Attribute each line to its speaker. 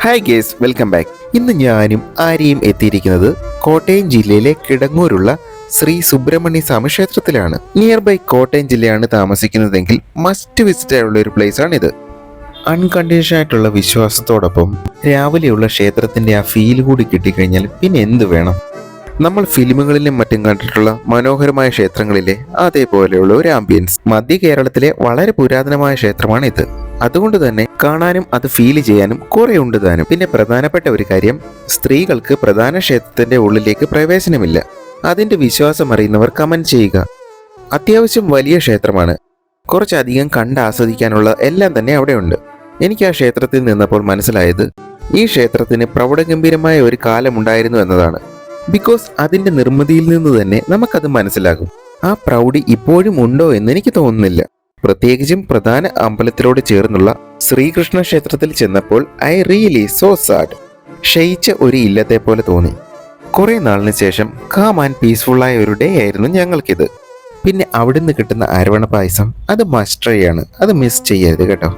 Speaker 1: Hi guys, welcome back. ഇന്ന് ഞാനും ആര്യയും എത്തിയിരിക്കുന്നത് കോട്ടയം ജില്ലയിലെ കിടങ്ങൂരുള്ള ശ്രീ സുബ്രഹ്മണ്യ സ്വാമി ക്ഷേത്രത്തിലാണ്. നിയർ ബൈ കോട്ടയം ജില്ലയാണ് താമസിക്കുന്നതെങ്കിൽ മസ്റ്റ് വിസിറ്റ് ആയുള്ള ഒരു പ്ലേസ് ആണിത്. അൺകണ്ടീഷൻ ആയിട്ടുള്ള വിശ്വാസത്തോടൊപ്പം രാവിലെയുള്ള ക്ഷേത്രത്തിന്റെ ആ ഫീൽ കൂടി കിട്ടിക്കഴിഞ്ഞാൽ പിന്നെ എന്ത് വേണം? നമ്മൾ ഫിലിമുകളിലും മറ്റും കണ്ടിട്ടുള്ള മനോഹരമായ ക്ഷേത്രങ്ങളിലെ അതേപോലെയുള്ള ഒരു ആംബിയൻസ്. മധ്യ കേരളത്തിലെ വളരെ പുരാതനമായ ക്ഷേത്രമാണ് ഇത്. അതുകൊണ്ട് തന്നെ കാണാനും അത് ഫീൽ ചെയ്യാനും കുറെ ഉണ്ട് താനും. പിന്നെ പ്രധാനപ്പെട്ട ഒരു കാര്യം, സ്ത്രീകൾക്ക് പ്രധാന ക്ഷേത്രത്തിന്റെ ഉള്ളിലേക്ക് പ്രവേശനമില്ല. അതിന്റെ വിശ്വാസം അറിയുന്നവർ കമന്റ് ചെയ്യുക. അത്യാവശ്യം വലിയ ക്ഷേത്രമാണ്. കുറച്ചധികം കണ്ട് ആസ്വദിക്കാനുള്ള എല്ലാം തന്നെ അവിടെയുണ്ട്. എനിക്ക് ആ ക്ഷേത്രത്തിൽ നിന്നപ്പോൾ മനസ്സിലായത് ഈ ക്ഷേത്രത്തിന് പ്രൗഢഗംഭീരമായ ഒരു കാലമുണ്ടായിരുന്നു എന്നതാണ്. ബിക്കോസ് അതിന്റെ നിർമ്മിതിയിൽ നിന്ന് തന്നെ നമുക്കത് മനസ്സിലാകും. ആ പ്രൗഢി ഇപ്പോഴും ഉണ്ടോ എന്ന് എനിക്ക് തോന്നുന്നില്ല. പ്രത്യേകിച്ചും പ്രധാന അമ്പലത്തിലോട് ചേർന്നുള്ള ശ്രീകൃഷ്ണ ക്ഷേത്രത്തിൽ ചെന്നപ്പോൾ ഐ റിയലി സോ സാഡ്. ക്ഷയിച്ച ഒരു ഇല്ലത്തെ പോലെ തോന്നി. കുറെ നാളിന് ശേഷം കാം ആൻഡ് പീസ്ഫുള്ളായ ഒരു ഡേ ആയിരുന്നു ഞങ്ങൾക്കിത്. പിന്നെ അവിടുന്ന് കിട്ടുന്ന അരവണ പായസം അത് മസ്റ്റ് ട്രൈ ആണ്. അത് മിസ് ചെയ്യരുത് കേട്ടോ.